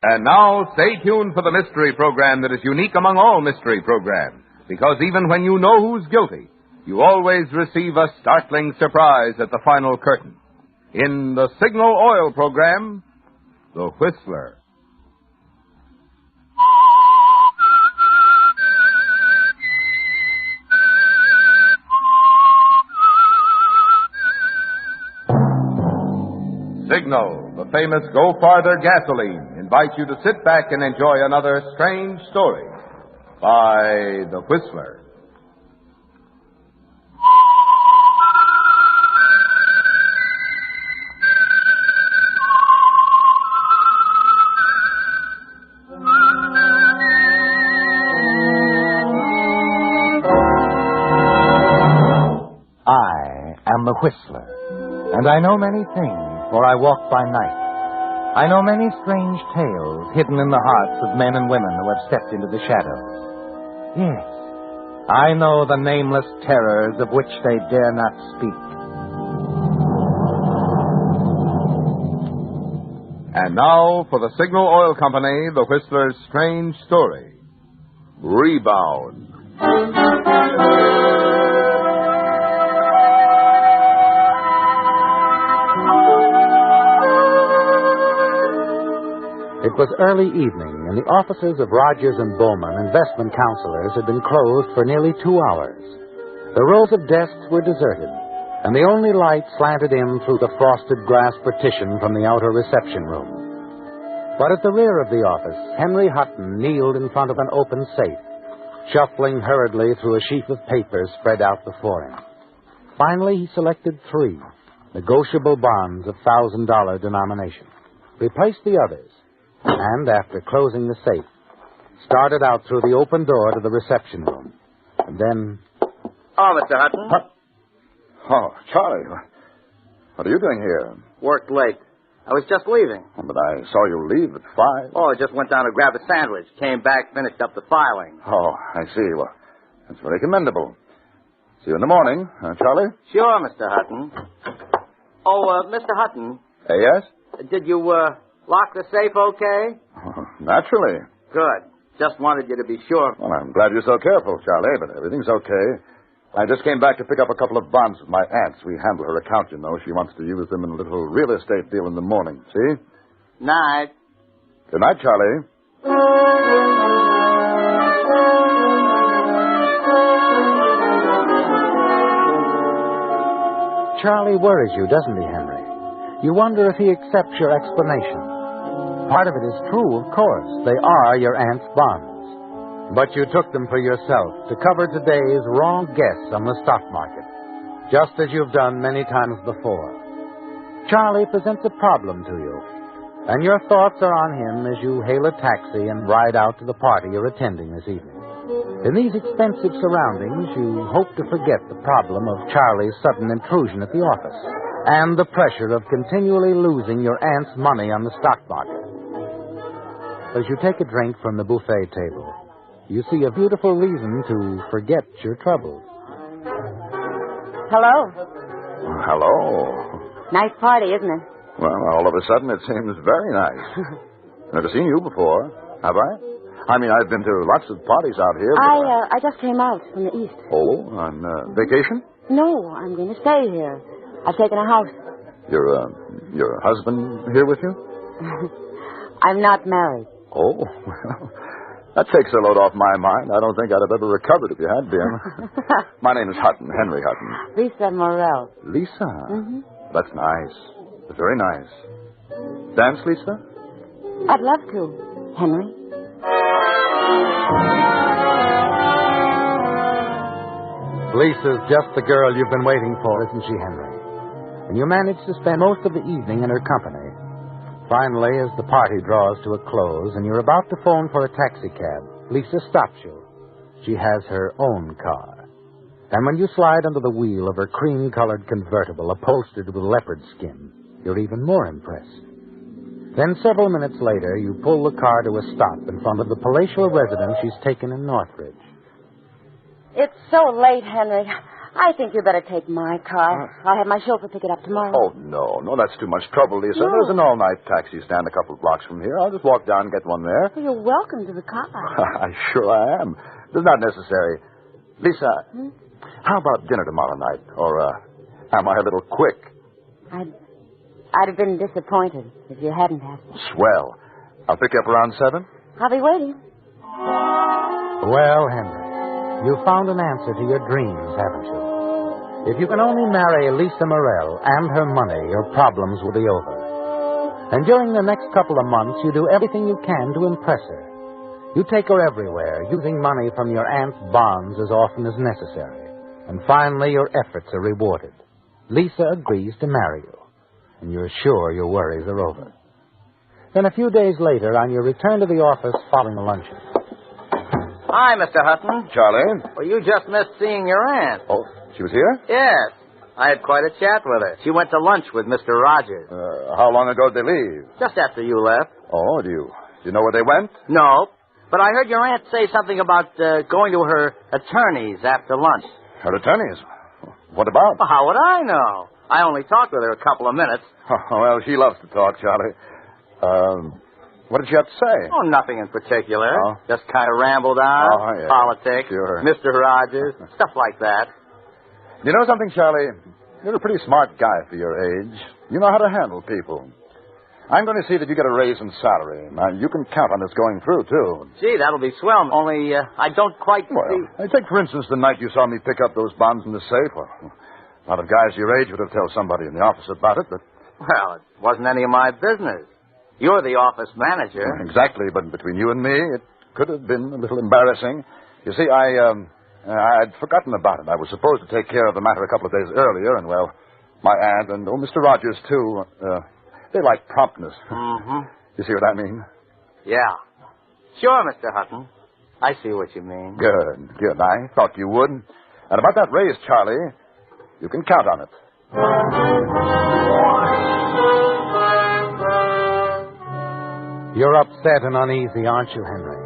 And now, stay tuned for the mystery program that is unique among all mystery programs. Because even when you know who's guilty, you always receive a startling surprise at the final curtain. In the Signal Oil program, The Whistler. Signal, the famous Go Farther gasoline, invites you to sit back and enjoy another strange story by The Whistler. I am the Whistler, and I know many things, for I walk by night. I know many strange tales hidden in the hearts of men and women who have stepped into the shadows. Yes, I know the nameless terrors of which they dare not speak. And now, for the Signal Oil Company, The Whistler's strange story, Rebound. It was early evening, and the offices of Rogers and Bowman, investment counselors, had been closed for nearly 2 hours. The rows of desks were deserted, and the only light slanted in through the frosted glass partition from the outer reception room. But at the rear of the office, Henry Hutton kneeled in front of an open safe, shuffling hurriedly through a sheaf of papers spread out before him. Finally, he selected 3 negotiable bonds of $1,000 denomination, replaced the others, and, after closing the safe, started out through the open door to the reception room. And then... Oh, Mr. Hutton. What? Oh, Charlie, what are you doing here? Worked late. I was just leaving. Oh, but I saw you leave at 5. Oh, I just went down to grab a sandwich. Came back, finished up the filing. Oh, I see. Well, that's very commendable. See you in the morning, Charlie? Sure, Mr. Hutton. Oh, Mr. Hutton. Yes? Did you, lock the safe okay? Oh, naturally. Good. Just wanted you to be sure. Well, I'm glad you're so careful, Charlie, but everything's okay. I just came back to pick up a couple of bonds with my aunt's. We handle her account, you know. She wants to use them in a little real estate deal in the morning. See? Night. Good night, Charlie. Charlie worries you, doesn't he, Henry? You wonder if he accepts your explanation. Part of it is true, of course. They are your aunt's bonds. But you took them for yourself to cover today's wrong guess on the stock market, just as you've done many times before. Charlie presents a problem to you, and your thoughts are on him as you hail a taxi and ride out to the party you're attending this evening. In these expensive surroundings, you hope to forget the problem of Charlie's sudden intrusion at the office and the pressure of continually losing your aunt's money on the stock market. As you take a drink from the buffet table, you see a beautiful reason to forget your troubles. Hello. Hello. Nice party, isn't it? Well, all of a sudden it seems very nice. Never seen you before, have I? I mean, I've been to lots of parties out here. I just came out from the east. Oh, on vacation? No, I'm going to stay here. I've taken a house. Your husband here with you? I'm not married. Oh, well, that takes a load off my mind. I don't think I'd have ever recovered if you had been. My name is Hutton, Henry Hutton. Lisa Morrell. Lisa? Mm-hmm. That's nice. That's very nice. Dance, Lisa? I'd love to, Henry. Lisa's just the girl you've been waiting for, isn't she, Henry? And you manage to spend most of the evening in her company. Finally, as the party draws to a close and you're about to phone for a taxicab, Lisa stops you. She has her own car. And when you slide under the wheel of her cream-colored convertible upholstered with leopard skin, you're even more impressed. Then several minutes later, you pull the car to a stop in front of the palatial residence she's taken in Northridge. It's so late, Henry. I think you better take my car. I'll have my chauffeur pick it up tomorrow. Oh, no, that's too much trouble, Lisa. No. There's an all-night taxi stand a couple of blocks from here. I'll just walk down and get one there. Well, you're welcome to the car. Sure I am. It's not necessary. Lisa, how about dinner tomorrow night? Or am I a little quick? I'd have been disappointed if you hadn't asked me. Swell. I'll pick you up around 7. I'll be waiting. Well, Henry, you found an answer to your dreams, haven't you? If you can only marry Lisa Morrell and her money, your problems will be over. And during the next couple of months, you do everything you can to impress her. You take her everywhere, using money from your aunt's bonds as often as necessary. And finally, your efforts are rewarded. Lisa agrees to marry you, and you're sure your worries are over. Then a few days later, on your return to the office following the luncheon. Hi, Mr. Hutton. Charlie? Well, you just missed seeing your aunt. Oh, she was here? Yes. I had quite a chat with her. She went to lunch with Mr. Rogers. How long ago did they leave? Just after you left. Oh, do you know where they went? No. But I heard your aunt say something about going to her attorney's after lunch. Her attorneys? What about? Well, how would I know? I only talked with her a couple of minutes. Oh, well, she loves to talk, Charlie. What did she have to say? Oh, nothing in particular. Oh. Just kind of rambled on. Oh, yeah. Politics. Sure. Mr. Rogers. Stuff like that. You know something, Charlie? You're a pretty smart guy for your age. You know how to handle people. I'm going to see that you get a raise in salary. Now, you can count on this going through, too. Gee, that'll be swell. Only I don't quite see... Well, take, for instance, the night you saw me pick up those bonds in the safe. Well, a lot of guys your age would have told somebody in the office about it, but... Well, it wasn't any of my business. You're the office manager. Exactly, but between you and me, it could have been a little embarrassing. You see, I'd forgotten about it. I was supposed to take care of the matter a couple of days earlier, and, well, my aunt and, Mr. Rogers, too, they like promptness. Mm-hmm. You see what I mean? Yeah. Sure, Mr. Hutton. I see what you mean. Good. I thought you would. And about that raise, Charlie, you can count on it. You're upset and uneasy, aren't you, Henry?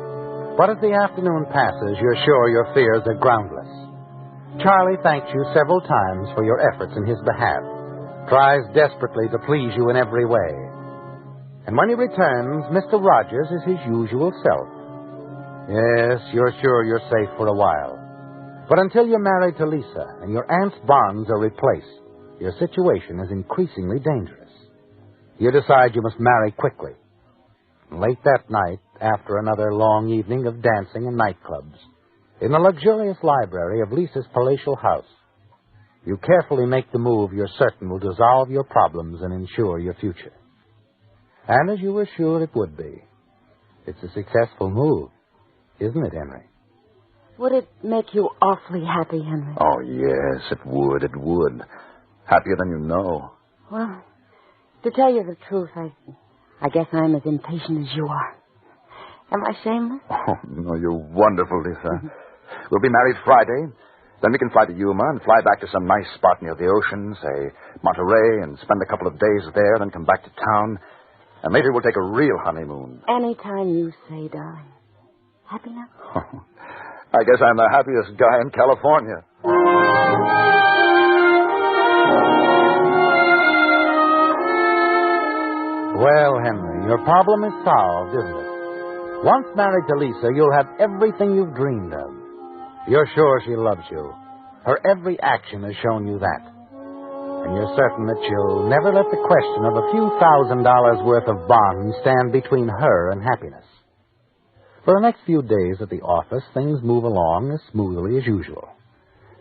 But as the afternoon passes, you're sure your fears are groundless. Charlie thanks you several times for your efforts in his behalf, tries desperately to please you in every way. And when he returns, Mr. Rogers is his usual self. Yes, you're sure you're safe for a while. But until you're married to Lisa and your aunt's bonds are replaced, your situation is increasingly dangerous. You decide you must marry quickly. Late that night, after another long evening of dancing and nightclubs, in the luxurious library of Lisa's palatial house, you carefully make the move you're certain will dissolve your problems and ensure your future. And as you were sure it would be, it's a successful move, isn't it, Henry? Would it make you awfully happy, Henry? Oh, yes, it would. Happier than you know. Well, to tell you the truth, I guess I'm as impatient as you are. Am I shameless? Oh, no, you're wonderful, Lisa. We'll be married Friday. Then we can fly to Yuma and fly back to some nice spot near the ocean, say Monterey, and spend a couple of days there, then come back to town. And later we'll take a real honeymoon. Anytime you say, darling. Happy now? I guess I'm the happiest guy in California. Well, Henry, your problem is solved, isn't it? Once married to Lisa, you'll have everything you've dreamed of. You're sure she loves you. Her every action has shown you that. And you're certain that you'll never let the question of a few $1,000s worth of bonds stand between her and happiness. For the next few days at the office, things move along as smoothly as usual.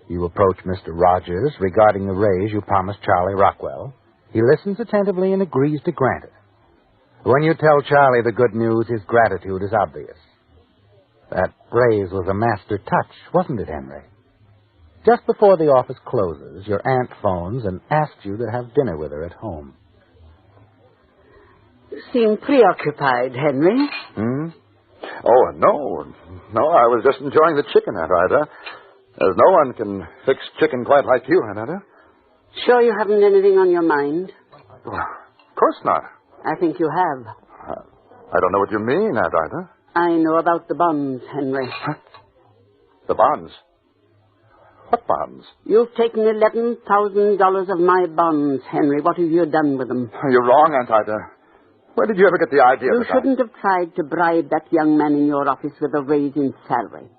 You approach Mr. Rogers regarding the raise you promised Charlie Rockwell. He listens attentively and agrees to grant it. When you tell Charlie the good news, his gratitude is obvious. That raise was a master touch, wasn't it, Henry? Just before the office closes, your aunt phones and asks you to have dinner with her at home. You seem preoccupied, Henry. Oh, no, I was just enjoying the chicken, Aunt Ida. As no one can fix chicken quite like you, Aunt Ida. Sure you haven't anything on your mind? Well, of course not. I think you have. I don't know what you mean, Aunt Ida. I know about the bonds, Henry. The bonds? What bonds? You've taken $11,000 of my bonds, Henry. What have you done with them? You're wrong, Aunt Ida. Where did you ever get the idea You of that? shouldn't have tried to bribe that young man in your office with a raise in salary.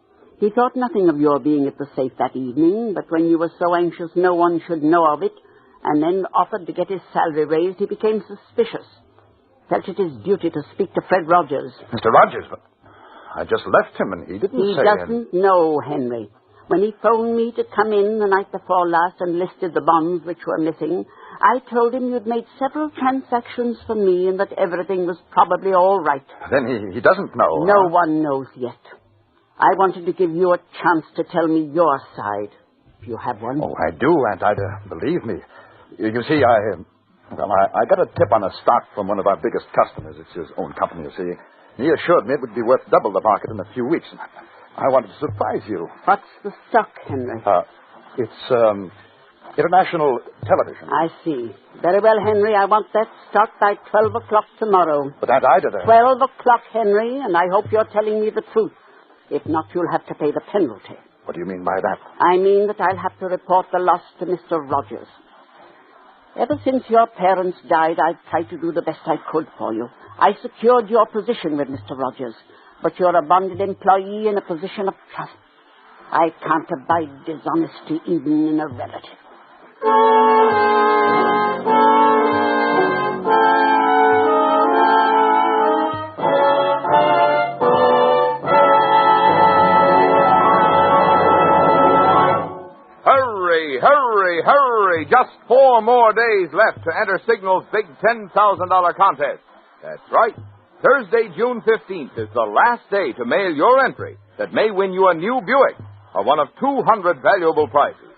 He thought nothing of your being at the safe that evening, but when you were so anxious no one should know of it, and then offered to get his salary raised, he became suspicious. Felt it his duty to speak to Fred Rogers. Mr. Rogers, but I just left him and he didn't He say... doesn't know, Henry. When he phoned me to come in the night before last and listed the bonds which were missing, I told him you'd made several transactions for me and that everything was probably all right. Then he doesn't know. No one knows yet. I wanted to give you a chance to tell me your side, if you have one. Oh, I do, Aunt Ida. Believe me. You see, I got a tip on a stock from one of our biggest customers. It's his own company, you see. He assured me it would be worth double the market in a few weeks. I wanted to surprise you. What's the stock, Henry? It's international television. I see. Very well, Henry. I want that stock by 12 o'clock tomorrow. But Aunt Ida, 12 o'clock, Henry, and I hope you're telling me the truth. If not, you'll have to pay the penalty. What do you mean by that? I mean that I'll have to report the loss to Mr. Rogers. Ever since your parents died, I've tried to do the best I could for you. I secured your position with Mr. Rogers, but you're a bonded employee in a position of trust. I can't abide dishonesty even in a relative. Hurry, hurry! Just 4 more days left to enter Signal's big $10,000 contest. That's right. Thursday, June 15th is the last day to mail your entry that may win you a new Buick or one of 200 valuable prizes.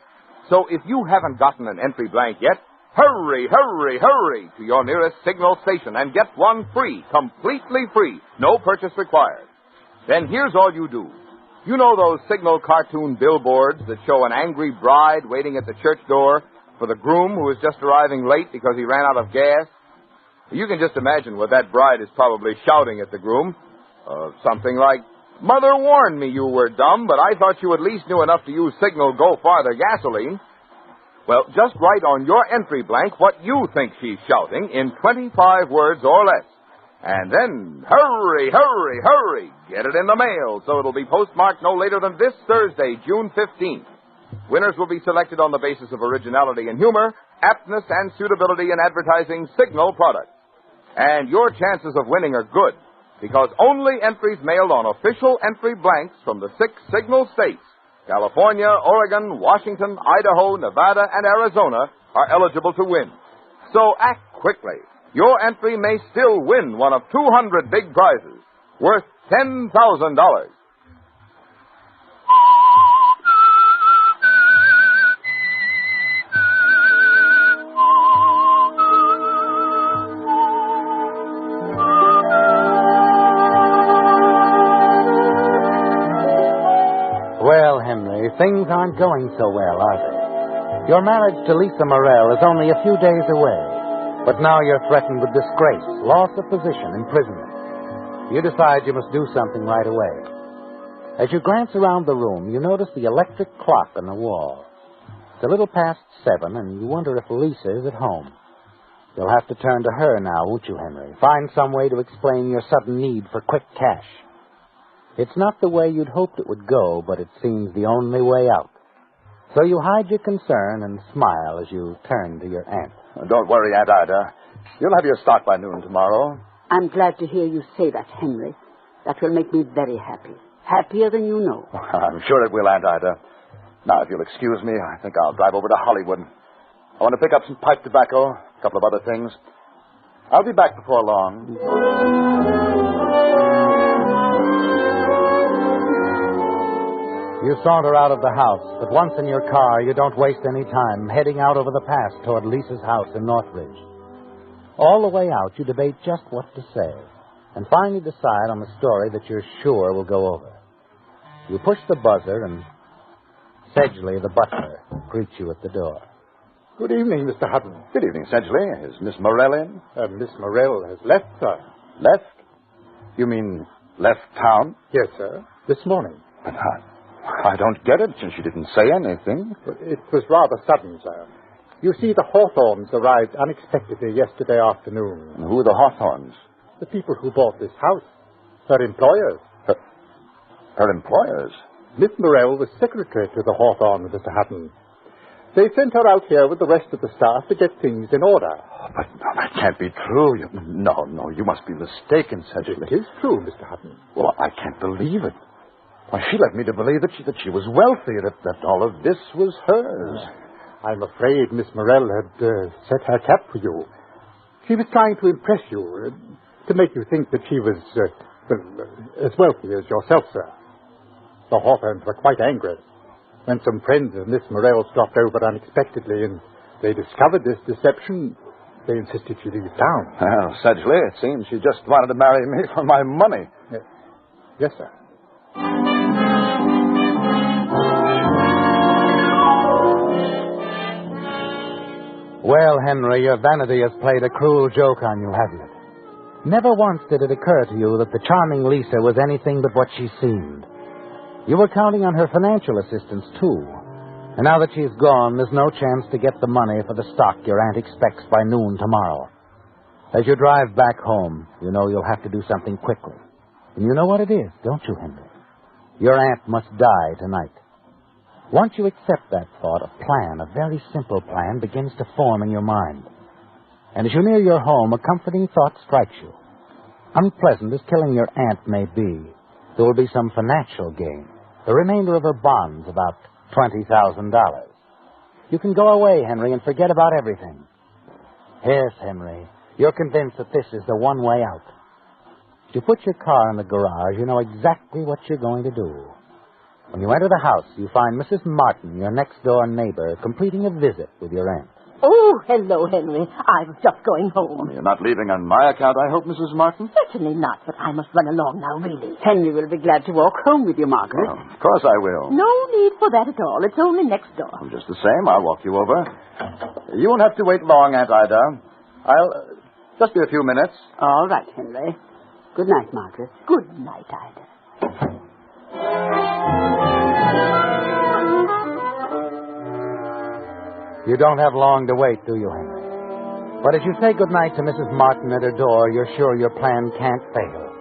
So if you haven't gotten an entry blank yet, hurry to your nearest Signal station and get one free, completely free, no purchase required. Then here's all you do. You know those Signal cartoon billboards that show an angry bride waiting at the church door for the groom who is just arriving late because he ran out of gas? You can just imagine what that bride is probably shouting at the groom. Something like, "Mother warned me you were dumb, but I thought you at least knew enough to use Signal Go Farther gasoline." Well, just write on your entry blank what you think she's shouting in 25 words or less. And then, hurry! Get it in the mail so it'll be postmarked no later than this Thursday, June 15th. Winners will be selected on the basis of originality and humor, aptness and suitability in advertising Signal products. And your chances of winning are good, because only entries mailed on official entry blanks from the 6 Signal states, California, Oregon, Washington, Idaho, Nevada, and Arizona, are eligible to win. So act quickly. Your entry may still win one of 200 big prizes worth $10,000. Well, Henry, things aren't going so well, are they? Your marriage to Lisa Morrell is only a few days away. But now you're threatened with disgrace, loss of position, imprisonment. You decide you must do something right away. As you glance around the room, you notice the electric clock on the wall. It's a little past 7, and you wonder if Lisa is at home. You'll have to turn to her now, won't you, Henry? Find some way to explain your sudden need for quick cash. It's not the way you'd hoped it would go, but it seems the only way out. So you hide your concern and smile as you turn to your aunt. Don't worry, Aunt Ida. You'll have your stock by noon tomorrow. I'm glad to hear you say that, Henry. That will make me very happy. Happier than you know. I'm sure it will, Aunt Ida. Now, if you'll excuse me, I think I'll drive over to Hollywood. I want to pick up some pipe tobacco, a couple of other things. I'll be back before long. You saunter out of the house, but once in your car, you don't waste any time heading out over the pass toward Lisa's house in Northridge. All the way out, you debate just what to say, and finally decide on the story that you're sure will go over. You push the buzzer, and Sedgley, the butler, greets you at the door. Good evening, Mr. Hutton. Good evening, Sedgley. Is Miss Morrell in? Miss Morrell has left, sir. Left? You mean left town? Yes, sir. This morning. But I don't get it, since she didn't say anything. It was rather sudden, sir. You see, the Hawthorns arrived unexpectedly yesterday afternoon. And who are the Hawthorns? The people who bought this house. Her employers. Her employers? Miss Morell was secretary to the Hawthorns, Mr. Hutton. They sent her out here with the rest of the staff to get things in order. Oh, but no, that can't be true. No, you must be mistaken, Sedgley. It is true, Mr. Hutton. Well, I can't believe it. Why, she led me to believe that she was wealthy, that all of this was hers. I'm afraid Miss Morell had set her cap for you. She was trying to impress you, to make you think that she was as wealthy as yourself, sir. The Hawthorns were quite angry when some friends of Miss Morell stopped over unexpectedly and they discovered this deception. They insisted she leave town. Well, Sedgley, it seems she just wanted to marry me for my money. Yes, sir. Well, Henry, your vanity has played a cruel joke on you, hasn't it? Never once did it occur to you that the charming Lisa was anything but what she seemed. You were counting on her financial assistance, too. And now that she's gone, there's no chance to get the money for the stock your aunt expects by noon tomorrow. As you drive back home, you know you'll have to do something quickly. And you know what it is, don't you, Henry? Your aunt must die tonight. Once you accept that thought, a very simple plan, begins to form in your mind. And as you near your home, a comforting thought strikes you. Unpleasant as killing your aunt may be, there will be some financial gain. The remainder of her bonds, about $20,000. You can go away, Henry, and forget about everything. Yes, Henry, you're convinced that this is the one way out. If you put your car in the garage, you know exactly what you're going to do. When you enter the house, you find Mrs. Martin, your next-door neighbor, completing a visit with your aunt. Oh, hello, Henry. I was just going home. You're not leaving on my account, I hope, Mrs. Martin? Certainly not, but I must run along now, really. Henry will be glad to walk home with you, Margaret. Oh, of course I will. No need for that at all. It's only next door. Well, just the same, I'll walk you over. You won't have to wait long, Aunt Ida. I'll just be a few minutes. All right, Henry. Good night, Margaret. Good night, Ida. You don't have long to wait, do you, Henry? But as you say goodnight to Mrs. Martin at her door, you're sure your plan can't fail.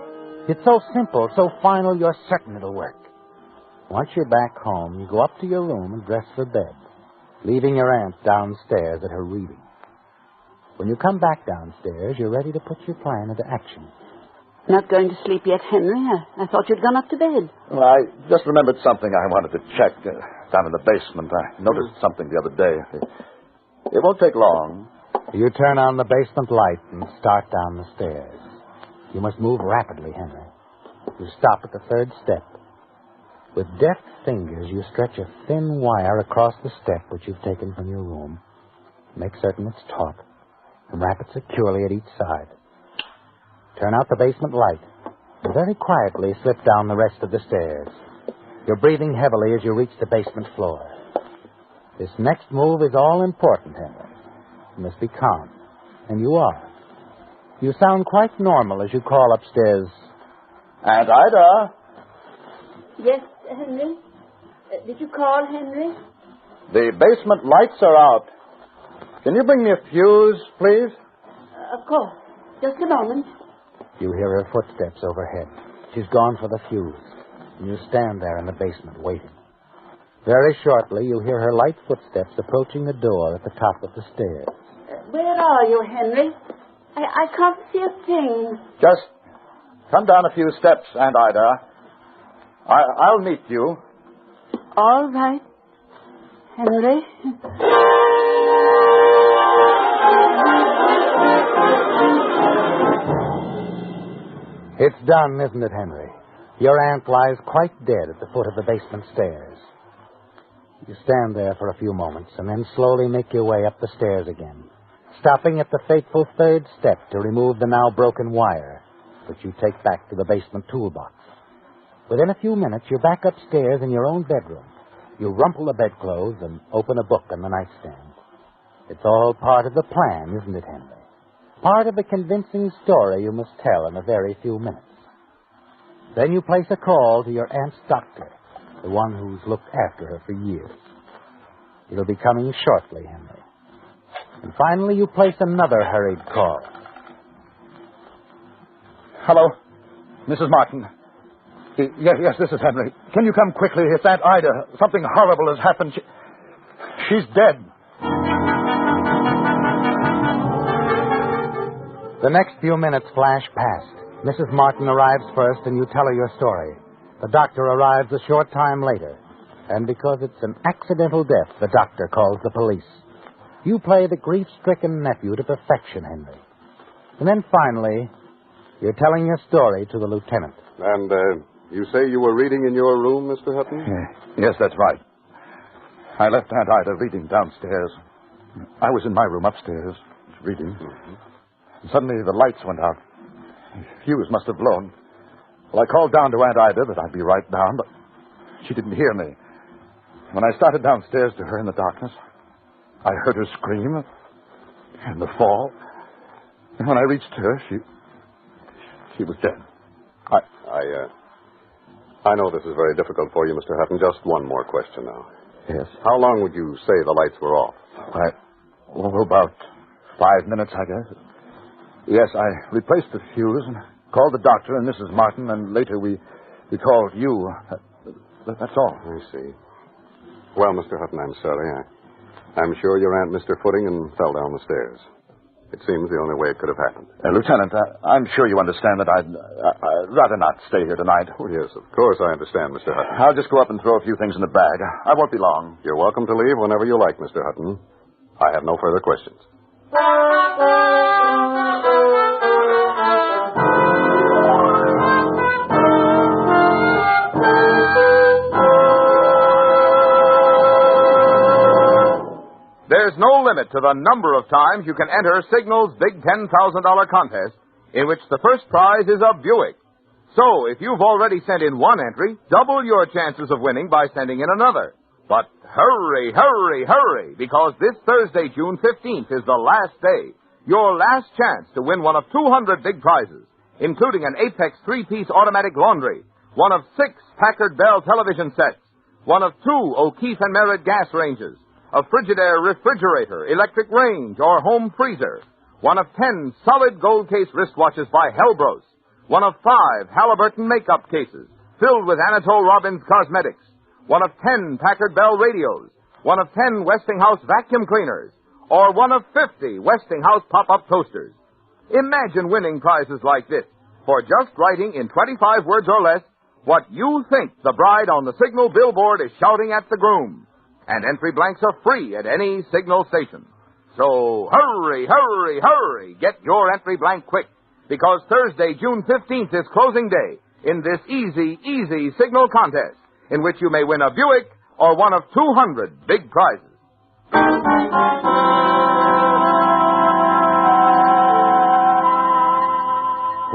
It's so simple, so final, you're certain it'll work. Once you're back home, you go up to your room and dress for bed, leaving your aunt downstairs at her reading. When you come back downstairs, you're ready to put your plan into action. Not going to sleep yet, Henry? I thought you'd gone up to bed. Well, I just remembered something I wanted to check down in the basement. I noticed something the other day. It won't take long. You turn on the basement light and start down the stairs. You must move rapidly, Henry. You stop at the third step. With deft fingers, you stretch a thin wire across the step which you've taken from your room. Make certain it's taut, and wrap it securely at each side. Turn out the basement light, and very quietly slip down the rest of the stairs. You're breathing heavily as you reach the basement floor. This next move is all important, Henry. You must be calm, and you are. You sound quite normal as you call upstairs. Aunt Ida? Yes, Henry? Did you call, Henry? The basement lights are out. Can you bring me a fuse, please? Of course. Just a moment. You hear her footsteps overhead. She's gone for the fuse. And you stand there in the basement waiting. Very shortly, you hear her light footsteps approaching the door at the top of the stairs. Where are you, Henry? I can't see a thing. Just come down a few steps, Aunt Ida. I'll meet you. All right, Henry. It's done, isn't it, Henry? Your aunt lies quite dead at the foot of the basement stairs. You stand there for a few moments and then slowly make your way up the stairs again, stopping at the fateful third step to remove the now broken wire, which you take back to the basement toolbox. Within a few minutes, you're back upstairs in your own bedroom. You rumple the bedclothes and open a book on the nightstand. It's all part of the plan, isn't it, Henry? Part of the convincing story you must tell in a very few minutes. Then you place a call to your aunt's doctor, the one who's looked after her for years. It'll be coming shortly, Henry. And finally, you place another hurried call. Hello, Mrs. Martin. Yes, this is Henry. Can you come quickly? It's Aunt Ida. Something horrible has happened. She's dead. The next few minutes flash past. Mrs. Martin arrives first, and you tell her your story. The doctor arrives a short time later. And because it's an accidental death, the doctor calls the police. You play the grief-stricken nephew to perfection, Henry. And then finally, you're telling your story to the lieutenant. And you say you were reading in your room, Mr. Hutton? Yes, that's right. I left Aunt Ida reading downstairs. I was in my room upstairs, reading. And suddenly the lights went out. The fuse must have blown. Well, I called down to Aunt Ida that I'd be right down, but she didn't hear me. When I started downstairs to her in the darkness, I heard her scream and the fall. And when I reached her, she was dead. I know this is very difficult for you, Mr. Hutton. Just one more question now. Yes. How long would you say the lights were off? About 5 minutes, I guess. Yes, I replaced the fuse and called the doctor and Mrs. Martin, and later we called you. That's all. I see. Well, Mr. Hutton, I'm sorry. I'm sure your aunt missed her footing and fell down the stairs. It seems the only way it could have happened. Lieutenant, I'm sure you understand that I'd rather not stay here tonight. Oh, yes, of course I understand, Mr. Hutton. I'll just go up and throw a few things in the bag. I won't be long. You're welcome to leave whenever you like, Mr. Hutton. I have no further questions. There's no limit to the number of times you can enter Signal's big $10,000 contest, in which the first prize is a Buick. So, if you've already sent in one entry, double your chances of winning by sending in another. But hurry, hurry, hurry, because this Thursday, June 15th, is the last day. Your last chance to win one of 200 big prizes, including an Apex 3-piece automatic laundry, one of 6 Packard Bell television sets, one of 2 O'Keefe and Merritt gas ranges, a Frigidaire refrigerator, electric range, or home freezer, one of 10 solid gold case wristwatches by Helbros, one of 5 Halliburton makeup cases filled with Anatole Robbins cosmetics, one of 10 Packard Bell radios, one of 10 Westinghouse vacuum cleaners, or one of 50 Westinghouse pop-up toasters. Imagine winning prizes like this for just writing in 25 words or less what you think the bride on the Signal billboard is shouting at the groom. And entry blanks are free at any Signal station. So hurry, hurry, hurry. Get your entry blank quick, because Thursday, June 15th is closing day in this easy, easy Signal contest, in which you may win a Buick or one of 200 big prizes.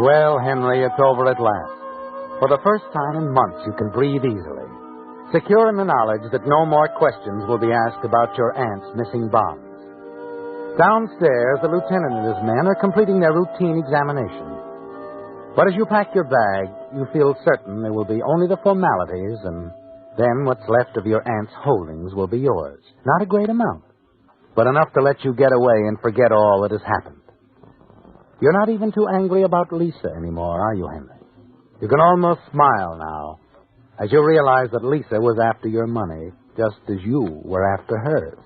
Well, Henry, it's over at last. For the first time in months, you can breathe easily, secure in the knowledge that no more questions will be asked about your aunt's missing bonds. Downstairs, the lieutenant and his men are completing their routine examination. But as you pack your bag, you feel certain there will be only the formalities, and then what's left of your aunt's holdings will be yours. Not a great amount, but enough to let you get away and forget all that has happened. You're not even too angry about Lisa anymore, are you, Henry? You can almost smile now, as you realize that Lisa was after your money just as you were after hers.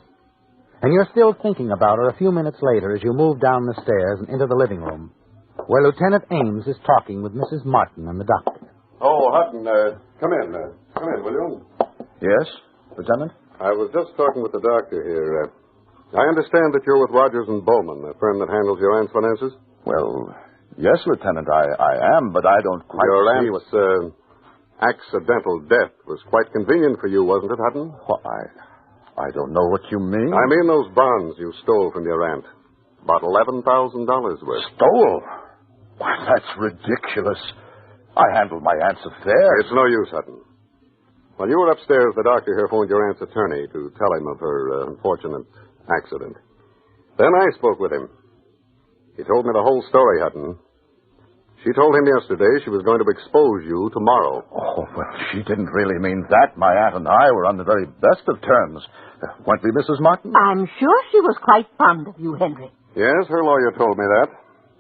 And you're still thinking about her a few minutes later as you move down the stairs and into the living room, where Lieutenant Ames is talking with Mrs. Martin and the doctor. Oh, Hutton, come in. Come in, will you? Yes, Lieutenant? I was just talking with the doctor here. I understand that you're with Rogers and Bowman, the firm that handles your aunt's finances? Well, yes, Lieutenant, I am, but I don't quite your see aunt's accidental death was quite convenient for you, wasn't it, Hutton? Well, I don't know what you mean. I mean those bonds you stole from your aunt. About $11,000 worth. Stole? Why, that's ridiculous. I handled my aunt's affairs. It's no use, Hutton. While you were upstairs, the doctor here phoned your aunt's attorney to tell him of her unfortunate accident. Then I spoke with him. He told me the whole story, Hutton. She told him yesterday she was going to expose you tomorrow. Oh, well, she didn't really mean that. My aunt and I were on the very best of terms. Weren't we, Mrs. Martin? I'm sure she was quite fond of you, Henry. Yes, her lawyer told me that.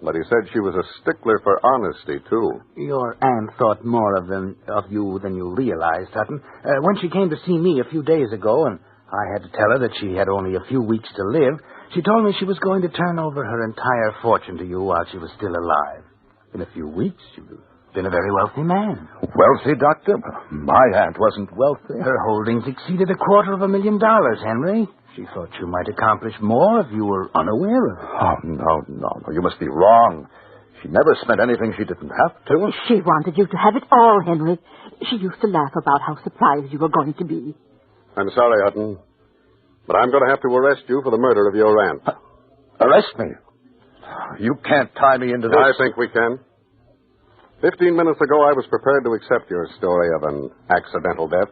But he said she was a stickler for honesty, too. Your aunt thought more of you than you realized, Hutton. When she came to see me a few days ago, and I had to tell her that she had only a few weeks to live, she told me she was going to turn over her entire fortune to you while she was still alive. In a few weeks, you'd have been a very wealthy man. Wealthy, Doctor? My aunt wasn't wealthy. Her holdings exceeded $250,000, Henry. She thought you might accomplish more if you were unaware of it. Oh, no. You must be wrong. She never spent anything she didn't have to. She wanted you to have it all, Henry. She used to laugh about how surprised you were going to be. I'm sorry, Hutton, but I'm going to have to arrest you for the murder of your aunt. Arrest me? You can't tie me into this. I think we can. 15 minutes ago, I was prepared to accept your story of an accidental death.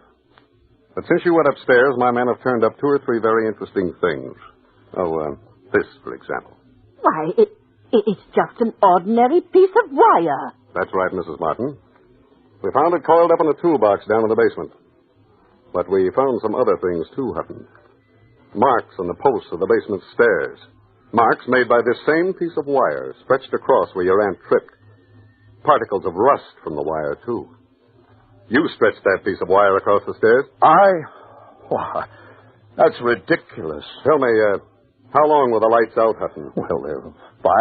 But since you went upstairs, my men have turned up 2 or 3 very interesting things. This, for example. Why, it's just an ordinary piece of wire. That's right, Mrs. Martin. We found it coiled up in a toolbox down in the basement. But we found some other things, too, Hutton. Marks on the posts of the basement stairs. Marks made by this same piece of wire, stretched across where your aunt tripped. Particles of rust from the wire, too. You stretched that piece of wire across the stairs? Why, that's ridiculous. Tell me, how long were the lights out, Hutton? Well,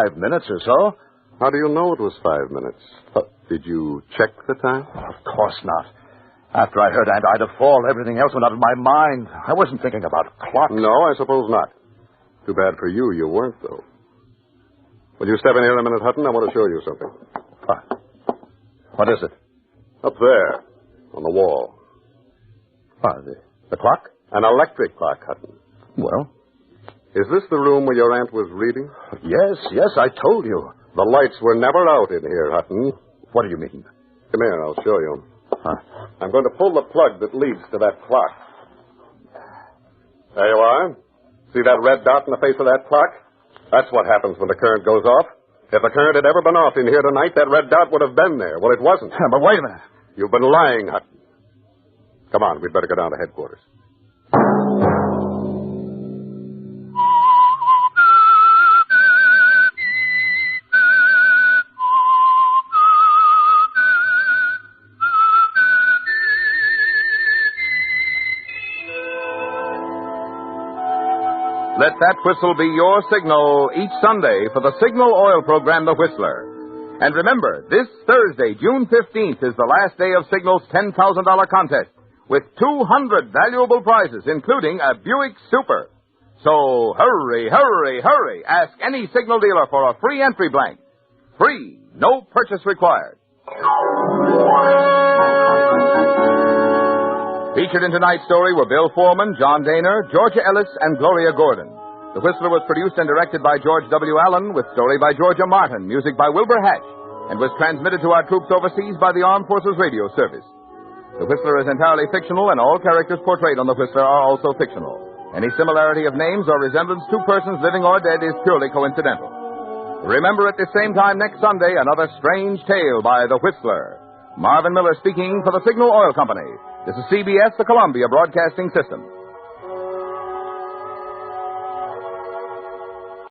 5 minutes or so. How do you know it was 5 minutes? Did you check the time? Of course not. After I heard Aunt Ida fall, everything else went out of my mind. I wasn't thinking about clocks. No, I suppose not. Too bad for you, you weren't, though. Will you step in here a minute, Hutton? I want to show you something. What is it? Up there, on the wall. The clock? An electric clock, Hutton. Well? Is this the room where your aunt was reading? Yes, I told you. The lights were never out in here, Hutton. What do you mean? Come here, I'll show you. I'm going to pull the plug that leads to that clock. There you are. See that red dot in the face of that clock? That's what happens when the current goes off. If the current had ever been off in here tonight, that red dot would have been there. Well, it wasn't. But wait a minute. You've been lying, Hutton. Come on, we'd better go down to headquarters. Let that whistle be your signal each Sunday for the Signal Oil program, The Whistler. And remember, this Thursday, June 15th, is the last day of Signal's $10,000 contest with 200 valuable prizes, including a Buick Super. So hurry. Ask any Signal dealer for a free entry blank. Free, no purchase required. Featured in tonight's story were Bill Forman, John Daner, Georgia Ellis, and Gloria Gordon. The Whistler was produced and directed by George W. Allen, with story by Georgia Martin, music by Wilbur Hatch, and was transmitted to our troops overseas by the Armed Forces Radio Service. The Whistler is entirely fictional, and all characters portrayed on The Whistler are also fictional. Any similarity of names or resemblance to persons living or dead is purely coincidental. Remember at the same time next Sunday, another strange tale by The Whistler. Marvin Miller speaking for the Signal Oil Company. This is CBS, the Columbia Broadcasting System.